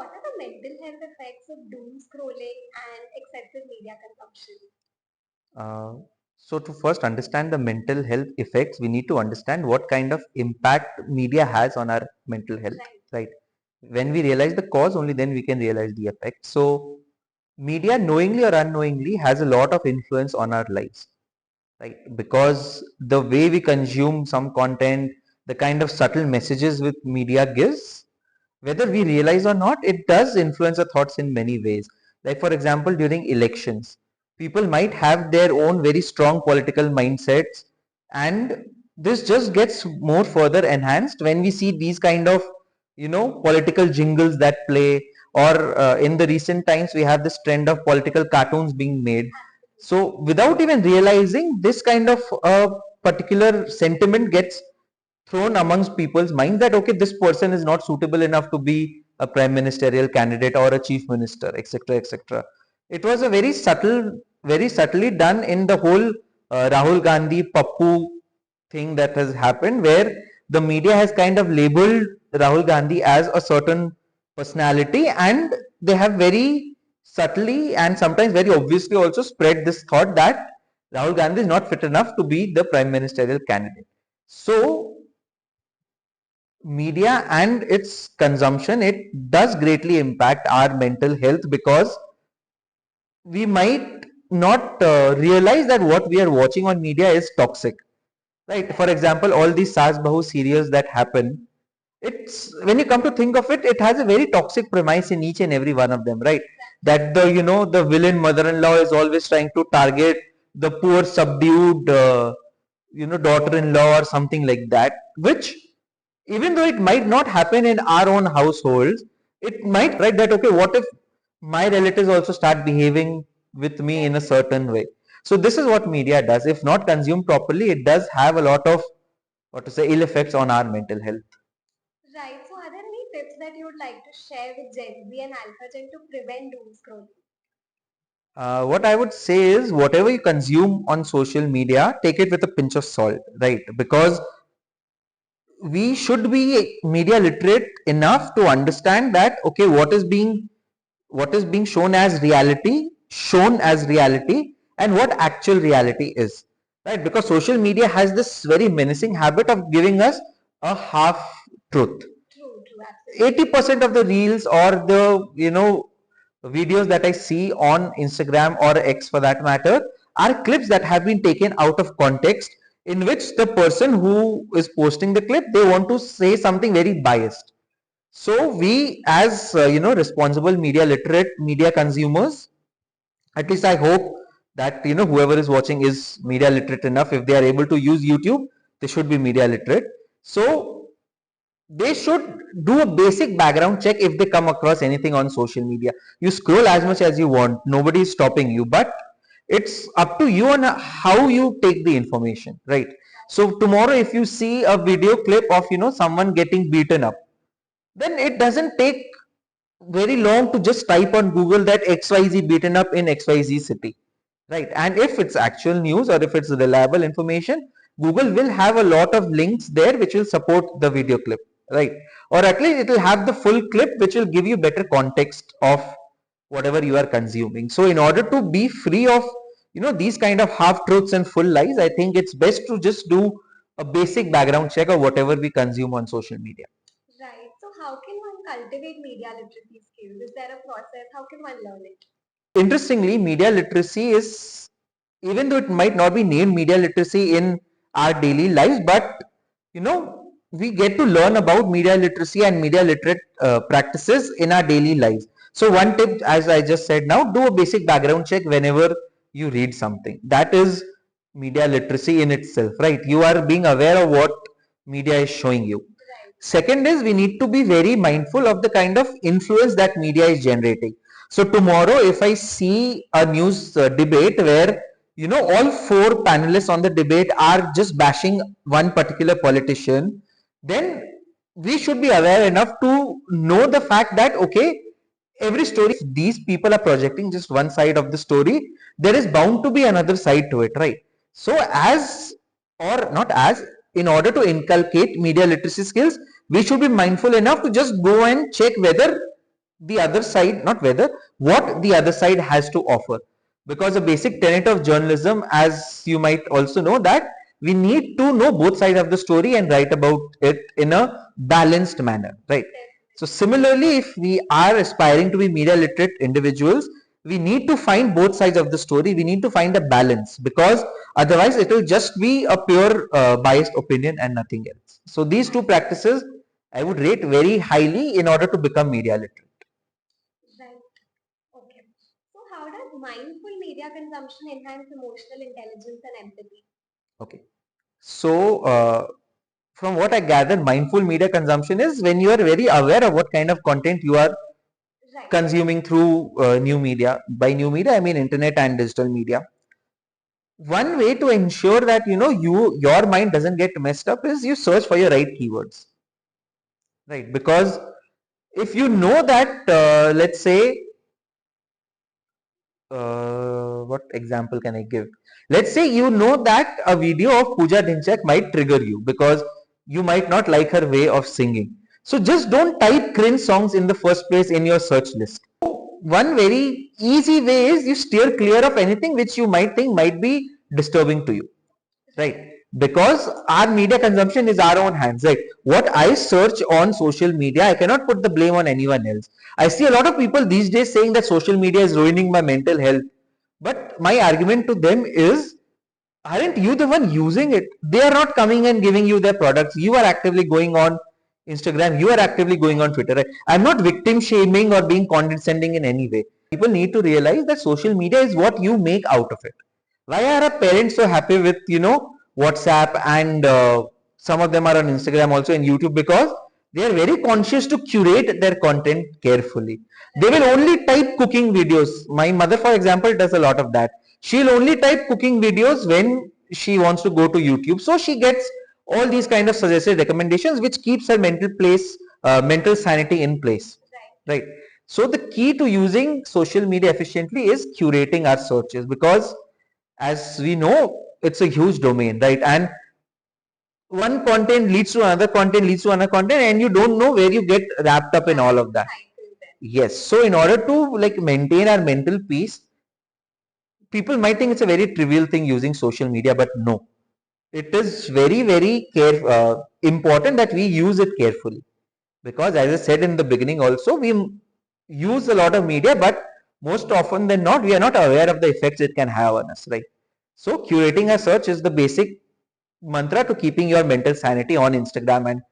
what are the mental health effects of doom scrolling and excessive media consumption? Uh, so to first understand the mental health effects, we need to understand what kind of impact media has on our mental health, Right. right? When we realize the cause, only then we can realize the effect. So media, knowingly or unknowingly, has a lot of influence on our lives, right? Because the way we consume some content, the kind of subtle messages which media gives, whether we realize or not, it does influence our thoughts in many ways. Like, for example, during elections, people might have their own very strong political mindsets, and this just gets more further enhanced when we see these kind of, political jingles that play, or in the recent times, we have this trend of political cartoons being made. So, without even realizing, this kind of particular sentiment gets thrown amongst people's minds that okay, this person is not suitable enough to be a prime ministerial candidate or a chief minister, etc., etc. It was a very subtly done in the whole Rahul Gandhi Pappu thing that has happened, where the media has kind of labeled Rahul Gandhi as a certain personality, and they have very subtly and sometimes very obviously also spread this thought that Rahul Gandhi is not fit enough to be the prime ministerial candidate. So media and its consumption, it does greatly impact our mental health, because we might not realize that what we are watching on media is toxic, right? For example, all these Saas Bahu serials that happen, it's, when you come to think of it, it has a very toxic premise in each and every one of them, right? That the, the villain mother-in-law is always trying to target the poor subdued daughter-in-law or something like that, which, even though it might not happen in our own households, it might, right, that okay, what if my relatives also start behaving with me in a certain way? So this is what media does. If not consumed properly, it does have a lot of, what to say, ill effects on our mental health. Right. So, are there any tips that you would like to share with Gen Z and Alpha Gen to prevent doom scrolling? What I would say is, whatever you consume on social media, take it with a pinch of salt, right? Because we should be media literate enough to understand that okay, what is being shown as reality, and what actual reality is, right? Because social media has this very menacing habit of giving us a half truth. True, true, absolutely. 80% of the reels or the videos that I see on Instagram or X for that matter are clips that have been taken out of context, in which the person who is posting the clip, they want to say something very biased. So we, as responsible media literate media consumers, at least I hope that whoever is watching is media literate enough. If they are able to use YouTube, they should be media literate. So they should do a basic background check if they come across anything on social media. You scroll as much as you want, nobody is stopping you, but it's up to you on how you take the information, right? So tomorrow if you see a video clip of someone getting beaten up, then it doesn't take very long to just type on Google that XYZ beaten up in XYZ city, right? And if it's actual news or if it's reliable information, Google will have a lot of links there which will support the video clip, right? Or at least it will have the full clip which will give you better context of whatever you are consuming. So in order to be free of these kind of half truths and full lies, I think it's best to just do a basic background check of whatever we consume on social media. Right. So, how can one cultivate media literacy skills? Is there a process? How can one learn it? Interestingly, media literacy is, even though it might not be named media literacy in our daily lives, but we get to learn about media literacy and media literate practices in our daily lives. So one tip, as I just said, now do a basic background check whenever you read something. That is media literacy in itself, right? You are being aware of what media is showing you. Right. Second is, we need to be very mindful of the kind of influence that media is generating. So tomorrow, if I see a news debate where all four panelists on the debate are just bashing one particular politician, then we should be aware enough to know the fact that okay, every story, if these people are projecting just one side of the story, there is bound to be another side to it, right? So as, or not as, in order to inculcate media literacy skills, we should be mindful enough to just go and check whether the other side, not whether, what the other side has to offer. Because a basic tenet of journalism, as you might also know, that we need to know both sides of the story and write about it in a balanced manner, right? So similarly, if we are aspiring to be media literate individuals, we need to find both sides of the story. We need to find a balance, because otherwise it will just be a pure biased opinion and nothing else. So these two practices I would rate very highly in order to become media literate. Right. Okay. So how does mindful media consumption enhance emotional intelligence and empathy? Okay. So, from what I gathered, mindful media consumption is when you are very aware of what kind of content you are Right. consuming through new media. By new media, I mean internet and digital media. One way to ensure that your mind doesn't get messed up is you search for your right keywords, right? Because if you know that, let's say, what example can I give? Let's say you know that a video of Pooja Dhinchak might trigger you because you might not like her way of singing. So just don't type cringe songs in the first place in your search list. One very easy way is you steer clear of anything which you might think might be disturbing to you, right? Because our media consumption is our own hands, right? What I search on social media, I cannot put the blame on anyone else. I see a lot of people these days saying that social media is ruining my mental health, but my argument to them is, aren't you the one using it? They are not coming and giving you their products. You are actively going on Instagram, you are actively going on Twitter, right? I'm not victim shaming or being condescending in any way. People need to realize that social media is what you make out of it. Why are our parents so happy with WhatsApp, and some of them are on Instagram also and YouTube? Because they are very conscious to curate their content carefully. They will only type cooking videos. My mother, for example, does a lot of that. She'll only type cooking videos when she wants to go to YouTube, so she gets all these kind of suggested recommendations, which keeps her mental sanity in place, right? So the key to using social media efficiently is curating our searches, because as we know, it's a huge domain, right? And one content leads to another content, leads to another content, and you don't know where you get wrapped up in all of that. Yes. So in order to like maintain our mental peace, people might think it's a very trivial thing using social media, but no, it is very, very important that we use it carefully. Because as I said in the beginning also, we use a lot of media, but most often than not, we are not aware of the effects it can have on us, right? So curating a search is the basic mantra to keeping your mental sanity on Instagram and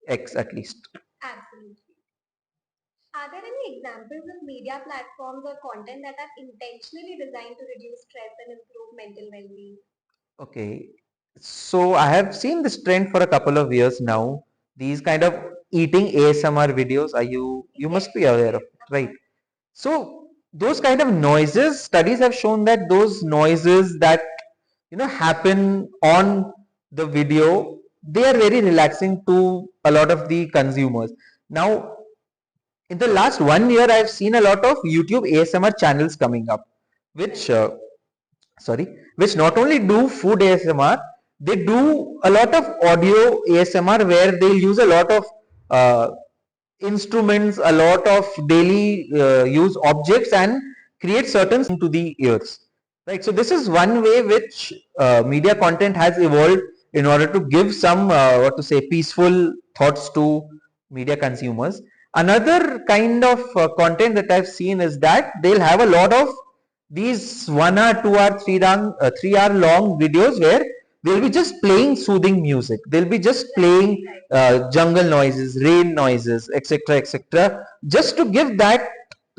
X at least. Absolutely. Are there any examples of media platforms or content that are intentionally designed to reduce stress and improve mental well-being? Okay, so I have seen this trend for a couple of years now. These kind of eating ASMR videos, you must be aware of it, right? So those kind of noises, studies have shown that those noises that happen on the video, they are very relaxing to a lot of the consumers. Now, in the last 1 year, I've seen a lot of YouTube ASMR channels coming up, which sorry, which not only do food ASMR, they do a lot of audio ASMR where they'll use a lot of uh, instruments, a lot of daily use objects, and create certain to the ears. Right. So this is one way which media content has evolved in order to give some what to say peaceful thoughts to media consumers. Another kind of content that I've seen is that they'll have a lot of these 1 hour, 2 hour, 3 hour long videos where they'll be just playing soothing music. They'll be just playing jungle noises, rain noises, etc., etc., just to give that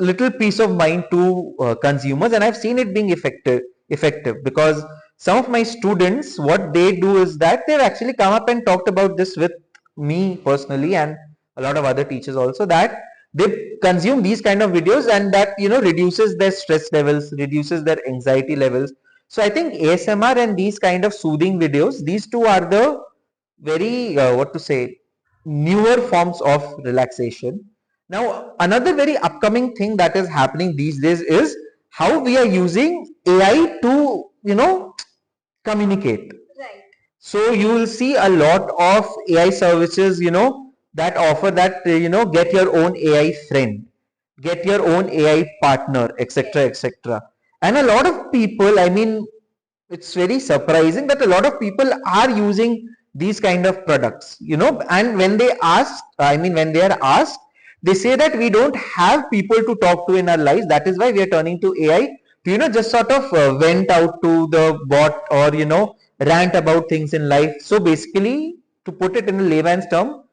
little peace of mind to consumers. And I've seen it being effective because some of my students, what they do is that they've actually come up and talked about this with me personally and a lot of other teachers also, that they consume these kind of videos and that reduces their stress levels, reduces their anxiety levels. So I think ASMR and these kind of soothing videos, these two are the very what to say newer forms of relaxation. Now another very upcoming thing that is happening these days is how we are using AI to communicate. Right. So you will see a lot of AI services, that offer that, get your own AI friend. get your own AI partner, etc., etc. And a lot of people, I mean, it's very surprising that a lot of people are using these kind of products, and when they ask, I mean, when they are asked, they say that we don't have people to talk to in our lives. That is why we are turning to AI to, just sort of vent out to the bot or, rant about things in life. So basically, to put it in a layman's term,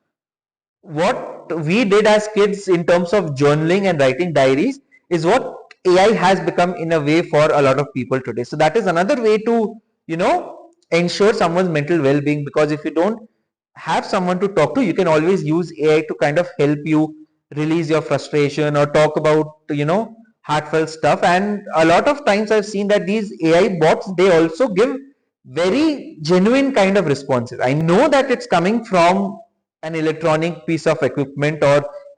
what we did as kids in terms of journaling and writing diaries is what AI has become in a way for a lot of people today. So that is another way to, ensure someone's mental well-being, because if you don't have someone to talk to, you can always use AI to kind of help you release your frustration or talk about, heartfelt stuff. And a lot of times I've seen that these AI bots, they also give very genuine kind of responses. I know that it's coming from an electronic piece of equipment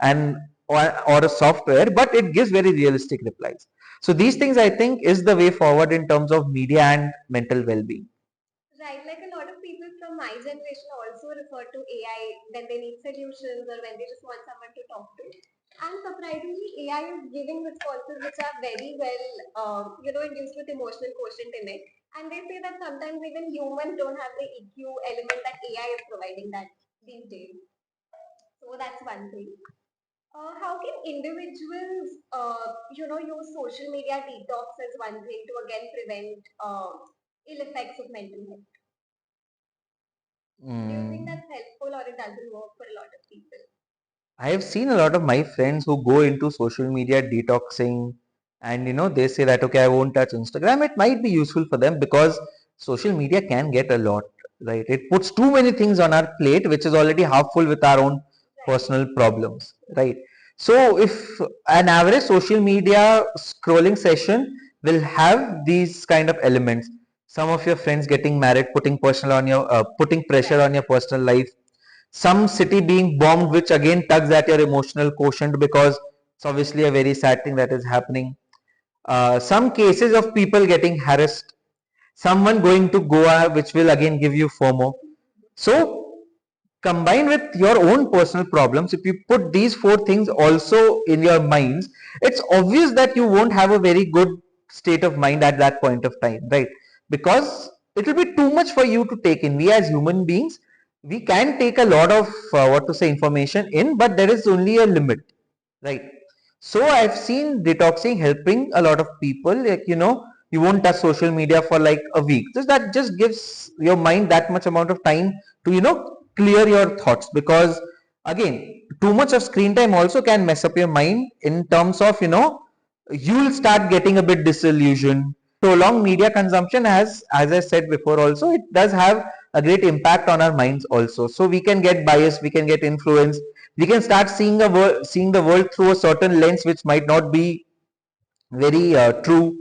an or a software, but it gives very realistic replies. So these things, I think, is the way forward in terms of media and mental well-being. Right, like a lot of people from my generation also refer to AI when they need solutions or when they just want someone to talk to. And surprisingly, AI is giving responses which are very well, induced with emotional quotient in it. And they say that sometimes even humans don't have the EQ element that AI is providing that these days. So that's one thing. How can individuals, use social media detox as one thing to again prevent ill effects of mental health? Do you think Mm. that's helpful or it doesn't work for a lot of people? I have seen a lot of my friends who go into social media detoxing, and they say that, okay, I won't touch Instagram. It might be useful for them because social media can get a lot, right? It puts too many things on our plate, which is already half full with our own Right. personal problems, right? So if an average social media scrolling session will have these kind of elements, some of your friends getting married, putting pressure on Right. your personal life, some city being bombed, which again tugs at your emotional quotient because it's obviously a very sad thing that is happening. Some cases of people getting harassed, someone going to Goa, which will again give you FOMO. So, combined with your own personal problems, if you put these four things also in your minds, it's obvious that you won't have a very good state of mind at that point of time, right? Because it will be too much for you to take in. We as human beings, we can take a lot of information in, but there is only a limit, right? So I've seen detoxing helping a lot of people. Like, you won't touch social media for like a week. Just that just gives your mind that much amount of time to, clear your thoughts. Because again, too much of screen time also can mess up your mind in terms of, you'll start getting a bit disillusioned. Prolonged media consumption has, as I said before, also it does have a great impact on our minds also. So we can get biased, we can get influenced, we can start seeing the world through a certain lens which might not be very true,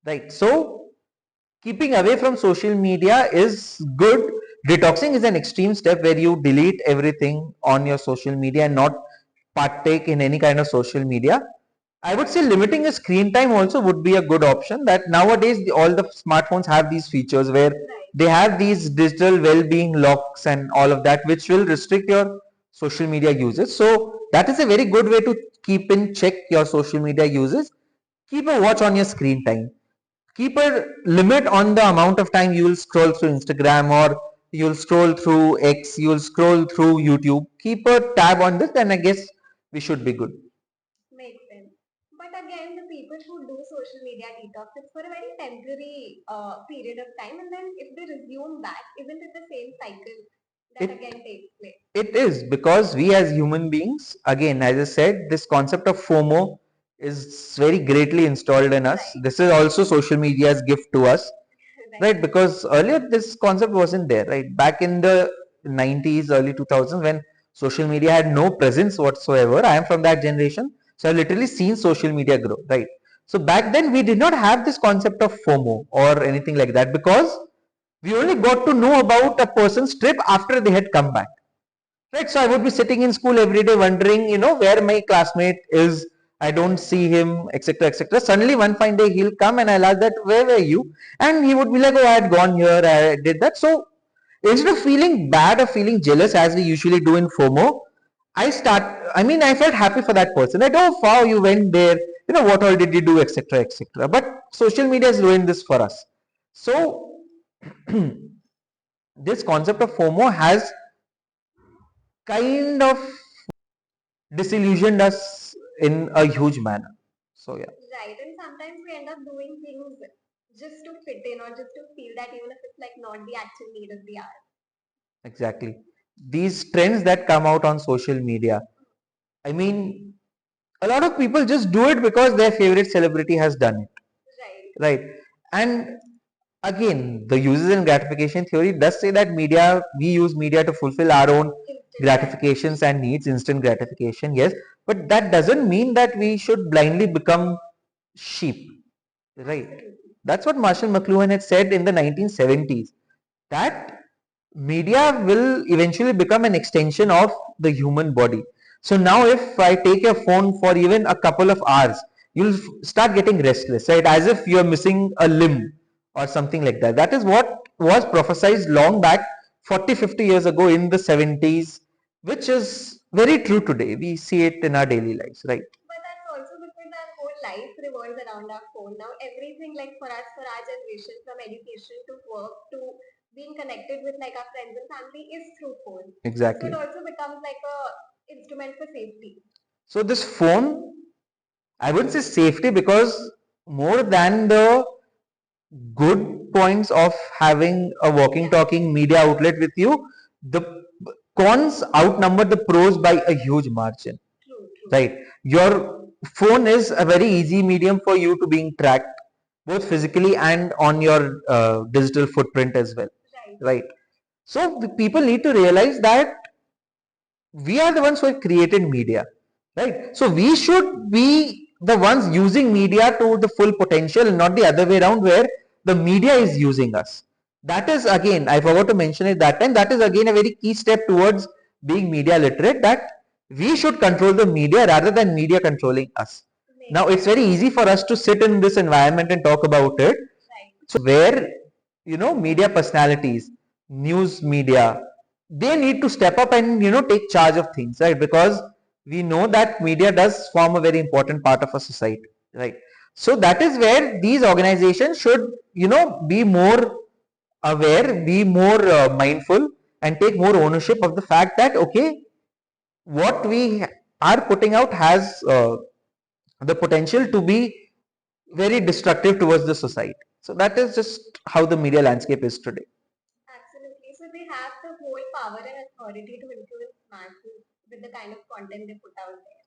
right? So keeping away from social media is good. Detoxing is an extreme step where you delete everything on your social media and not partake in any kind of social media. I would say limiting your screen time also would be a good option. That nowadays all the smartphones have these features where Right. they have these digital well-being locks and all of that, which will restrict your social media usage. So that is a very good way to keep in check your social media uses. Keep a watch on your screen time. Keep a limit on the amount of time you will scroll through Instagram, or you'll scroll through X, you'll scroll through YouTube. Keep a tab on this, and I guess we should be good. Makes sense. But again, the people who do social media detox, it's for a very temporary period of time, and then if they resume back, isn't it the same cycle that It again takes place? It is because we as human beings, again, as I said, this concept of FOMO is very greatly installed in us. Right. This is also social media's gift to us, Right. right? Because earlier this concept wasn't there, right? Back in the 90s, early 2000s, when social media had no presence whatsoever. I am from that generation, so I've literally seen social media grow, right? So back then we did not have this concept of FOMO or anything like that, because we only got to know about a person's trip after they had come back. Right, so I would be sitting in school every day wondering, where my classmate is. I don't see him, etc., etc. Suddenly, one fine day, he'll come and I'll ask that, where were you? And he would be like, oh, I had gone here, I did that. So instead of feeling bad or feeling jealous as we usually do in FOMO, I felt happy for that person. That, oh, wow, you went there. What all did you do, etc., etc. But social media has ruined this for us. So, this concept of FOMO has kind of disillusioned us in a huge manner. So, yeah. Right, and sometimes we end up doing things just to fit in or just to feel that even if it's like not the actual need of the hour. Exactly. These trends that come out on social media, I mean, a lot of people just do it because their favorite celebrity has done it, Right. right? And again, the uses and gratification theory does say that we use media to fulfill our own Instant gratifications and needs, instant gratification, yes, but that doesn't mean that we should blindly become sheep, right? Absolutely. That's what Marshall McLuhan had said in the 1970s, that media will eventually become an extension of the human body. So now if I take your phone for even a couple of hours, you'll start getting restless, right? As if you're missing a limb or something like that. That is what was prophesied long back, 40, 50 years ago in the 70s, which is very true today. We see it in our daily lives, right? But that's also because our whole life revolves around our phone. Now, everything like for us, for our generation, from education to work to being connected with like our friends and family is through phone. Exactly. So it also becomes like a instrument for safety. So this phone, I would say safety, because more than the good points of having a walking talking media outlet with you, the cons outnumber the pros by a huge margin. True, true. Right? Your phone is a very easy medium for you to being tracked, both physically and on your digital footprint as well. Right. Right? So people need to realize that we are the ones who have created media, right? So we should be the ones using media to the full potential and not the other way around, where the media is using us. That is, again, I forgot to mention it that time, that is again a very key step towards being media literate, that we should control the media rather than media controlling us. Now it's very easy for us to sit in this environment and talk about it. Right. So where media personalities, news media, they need to step up and take charge of things, right? Because we know that media does form a very important part of a society, right? So that is where these organizations should be more aware, be more mindful, and take more ownership of the fact that, okay, what we are putting out has the potential to be very destructive towards the society. So that is just how the media landscape is today. Absolutely. So they have the whole power and authority to influence masses with the kind of content they put out there.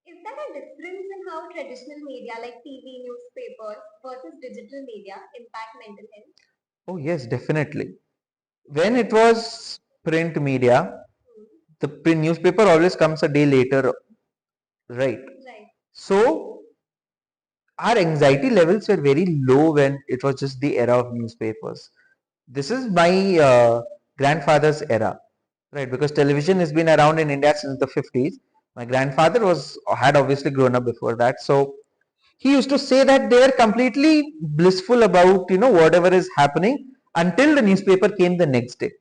Is there a difference in how traditional media like TV, newspapers versus digital media impact mental health? Oh yes, definitely. When it was print media, the print newspaper always comes a day later, right? Right. So our anxiety levels were very low when it was just the era of newspapers. This is my grandfather's era, right? Because television has been around in India since the 50s. My grandfather had obviously grown up before that, so he used to say that they were completely blissful about whatever is happening until the newspaper came the next day,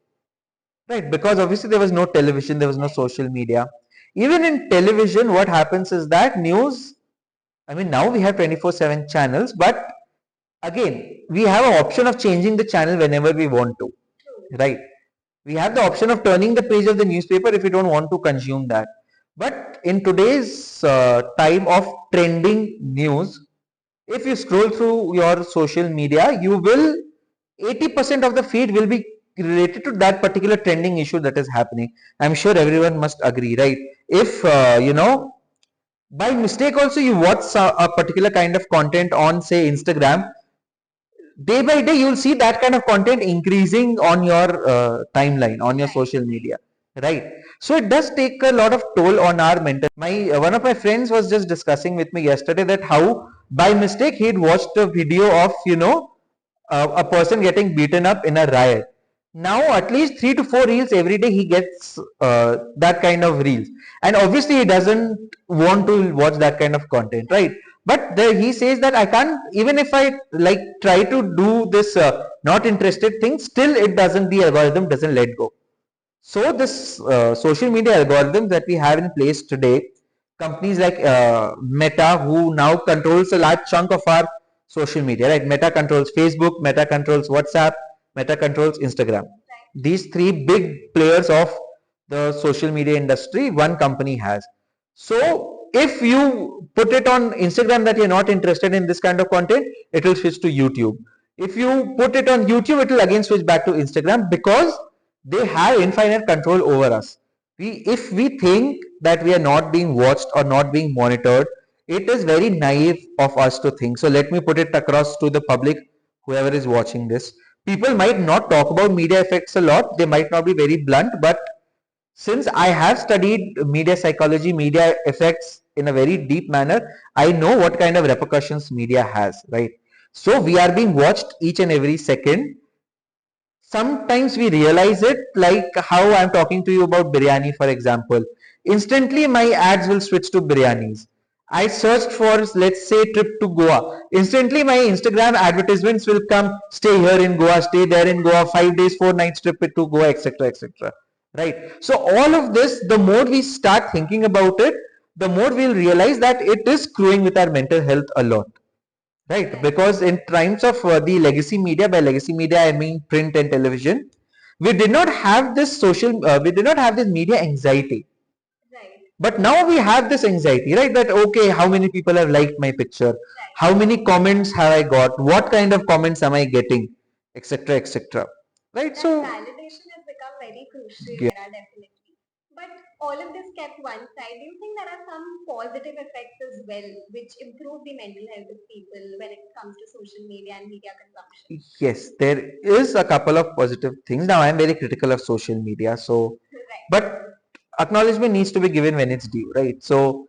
right? Because obviously there was no television, there was no social media. Even in television, what happens is that news, I mean, now we have 24/7 channels, but again, we have an option of changing the channel whenever we want to, right? We have the option of turning the page of the newspaper if we don't want to consume that. But in today's time of trending news, if you scroll through your social media, you will 80% of the feed will be related to that particular trending issue that is happening. I'm sure everyone must agree, right? If by mistake also you watch a particular kind of content on, say, Instagram, day by day you'll see that kind of content increasing on your timeline, on your social media, right? So it does take a lot of toll on our mental. My One of my friends was just discussing with me yesterday that how by mistake he'd watched a video of a person getting beaten up in a riot. Now at least 3 to 4 reels every day he gets that kind of reels, and obviously he doesn't want to watch that kind of content, right? But he says that I can't, even if I like try to do this not interested thing, still it doesn't, the algorithm doesn't let go. So this social media algorithms that we have in place today, companies like Meta, who now controls a large chunk of our social media, right? Meta controls Facebook, Meta controls WhatsApp, Meta controls Instagram. These three big players of the social media industry, one company has. So if you put it on Instagram that you're not interested in this kind of content, it will switch to YouTube. If you put it on YouTube, it will again switch back to Instagram because they have infinite control over us. If we think that we are not being watched or not being monitored, it is very naive of us to think. So let me put it across to the public, whoever is watching this. People might not talk about media effects a lot. They might not be very blunt, but since I have studied media psychology, media effects in a very deep manner, I know what kind of repercussions media has, right? So we are being watched each and every second. Sometimes we realize it, like how I'm talking to you about biryani, for example. Instantly my ads will switch to biryanis. I searched for, let's say, trip to Goa. Instantly my Instagram advertisements will come, stay here in Goa, stay there in Goa, 5 days 4 nights trip to Goa, etc, etc, right? So all of this, the more we start thinking about it, the more we'll realize that it is screwing with our mental health a lot. Right, because in times of the legacy media, by legacy media I mean print and television, we did not have this we did not have this media anxiety. Right. But now we have this anxiety, right? That okay, how many people have liked my picture? Right. How many comments have I got? What kind of comments am I getting? Etc. etc. Right? That So validation has become very crucial, yeah. era, definitely. But all of this kept one side. Do you think there are some positive effects as well, which improve the mental health of people when it comes to social media and media consumption? Yes, there is a couple of positive things. Now, I'm very critical of social media, so Right. but acknowledgement needs to be given when it's due, right? So,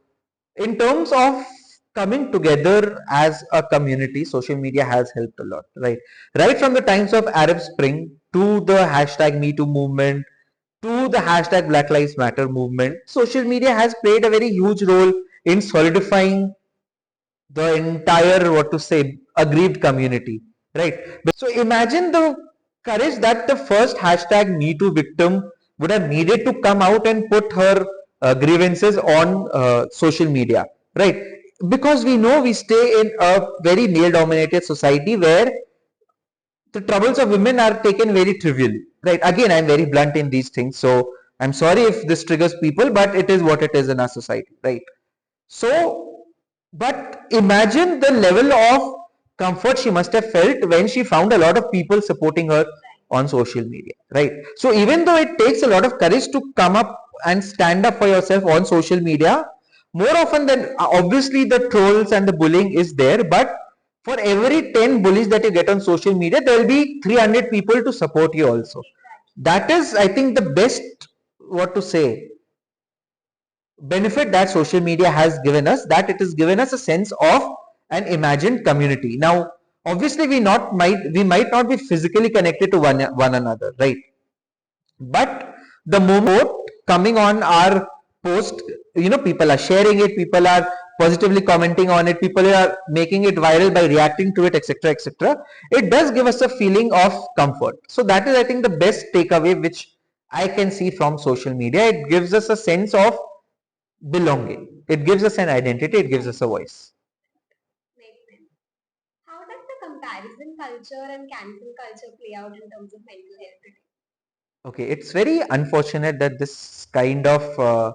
in terms of coming together as a community, social media has helped a lot, right? Right from the times of Arab Spring to the hashtag Me Too movement to the hashtag Black Lives Matter movement, social media has played a very huge role in solidifying the entire, what to say, aggrieved community, right? So imagine the courage that the first hashtag Me Too victim would have needed to come out and put her grievances on social media, right? Because we know we stay in a very male dominated society where the troubles of women are taken very trivially, right? Again, I'm very blunt in these things, so I'm sorry if this triggers people, but it is what it is in our society, right? So, but imagine the level of comfort she must have felt when she found a lot of people supporting her on social media, right? So, even though it takes a lot of courage to come up and stand up for yourself on social media, more often than obviously the trolls and the bullying is there, but for every 10 bullies that you get on social media, there will be 300 people to support you also. That is, I think, the best, what to say, benefit that social media has given us, that it has given us a sense of an imagined community. Now obviously we might not be physically connected to one another, right? But the moment coming on our post, people are sharing it, people are positively commenting on it, people are making it viral by reacting to it, etc, etc, it does give us a feeling of comfort. So that is, I think, the best takeaway which I can see from social media. It gives us a sense of belonging. It gives us an identity, it gives us a voice. Makes sense. How does the comparison culture and cancel culture play out in terms of mental health today? Okay, it's very unfortunate that this kind of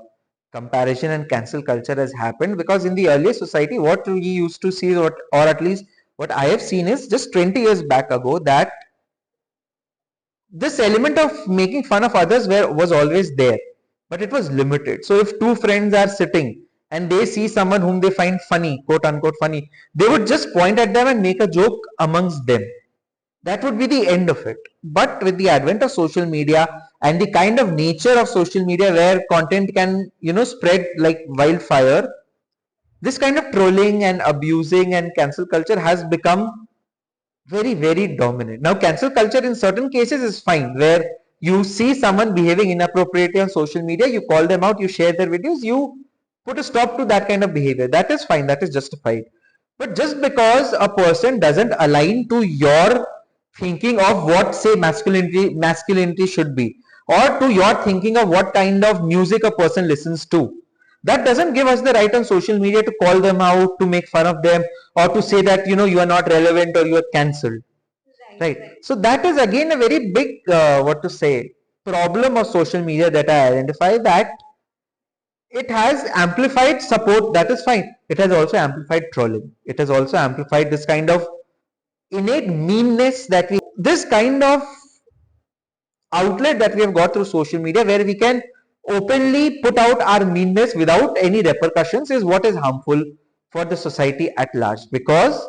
comparison and cancel culture has happened, because in the earlier society, what we used to see, or at least what I have seen, is just 20 years back ago, that this element of making fun of others was always there, but it was limited. So if two friends are sitting and they see someone whom they find funny, quote unquote funny, they would just point at them and make a joke amongst them. That would be the end of it. But with the advent of social media and the kind of nature of social media, where content can spread like wildfire, this kind of trolling and abusing and cancel culture has become very, very dominant. Now, cancel culture in certain cases is fine, where you see someone behaving inappropriately on social media, you call them out, you share their videos, you put a stop to that kind of behavior. That is fine, that is justified. But just because a person doesn't align to your thinking of what, say, masculinity should be, or to your thinking of what kind of music a person listens to. That doesn't give us the right on social media to call them out, to make fun of them, or to say that you are not relevant or you are cancelled. Right. So that is again a very big what to say problem of social media that I identify, that it has amplified support, that is fine. It has also amplified trolling. It has also amplified this kind of innate meanness that we, this kind of outlet that we have got through social media, where we can openly put out our meanness without any repercussions, is what is harmful for the society at large, because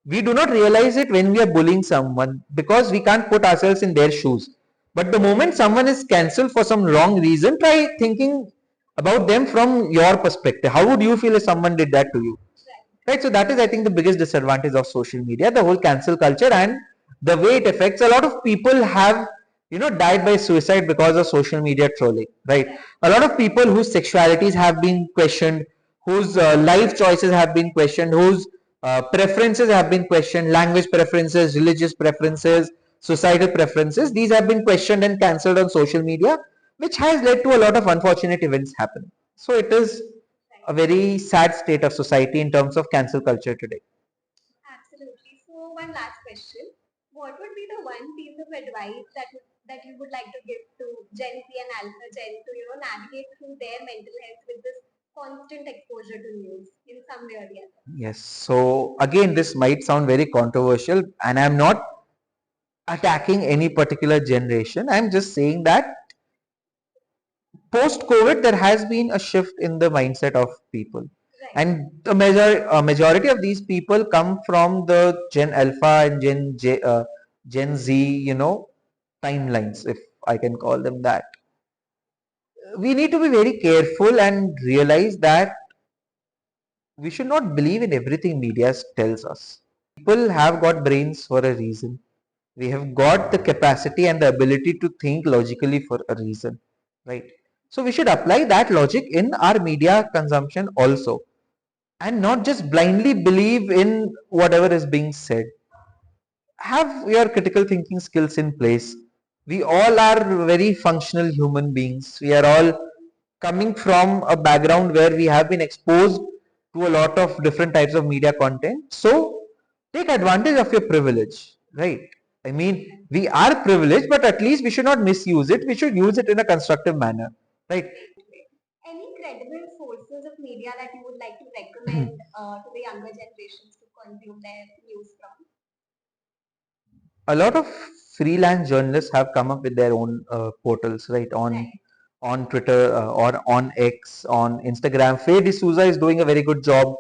we do not realize it when we are bullying someone, because we can't put ourselves in their shoes. But the moment someone is cancelled for some wrong reason, try thinking about them from your perspective. How would you feel if someone did that to you? Right. So that is, I think, the biggest disadvantage of social media, the whole cancel culture, and the way it affects. A lot of people have died by suicide because of social media trolling. Right. A lot of people whose sexualities have been questioned, whose life choices have been questioned, whose preferences have been questioned, language preferences, religious preferences, societal preferences, these have been questioned and cancelled on social media, which has led to a lot of unfortunate events happen. So it is a very sad state of society in terms of cancel culture today. Absolutely. So one last question. What would be the one piece of advice that you would like to give to Gen Z and Alpha Gen to navigate through their mental health with this constant exposure to news in some way or the other? Yes. So again, this might sound very controversial, and I'm not attacking any particular generation. I'm just saying that post COVID, there has been a shift in the mindset of people. Right. And the majority of these people come from the Gen Alpha and Gen Z, timelines, if I can call them that. We need to be very careful and realize that we should not believe in everything media tells us. People have got brains for a reason. We have got the capacity and the ability to think logically for a reason, right? So we should apply that logic in our media consumption also, and not just blindly believe in whatever is being said. Have your critical thinking skills in place. We all are very functional human beings. We are all coming from a background where we have been exposed to a lot of different types of media content. So take advantage of your privilege, right? I mean, we are privileged, but at least we should not misuse it. We should use it in a constructive manner, right? Any credible sources of media that you would like to recommend to the younger generations to consume their news from? A lot of freelance journalists have come up with their own portals, right? On Twitter or on X, on Instagram. Faye D'Souza is doing a very good job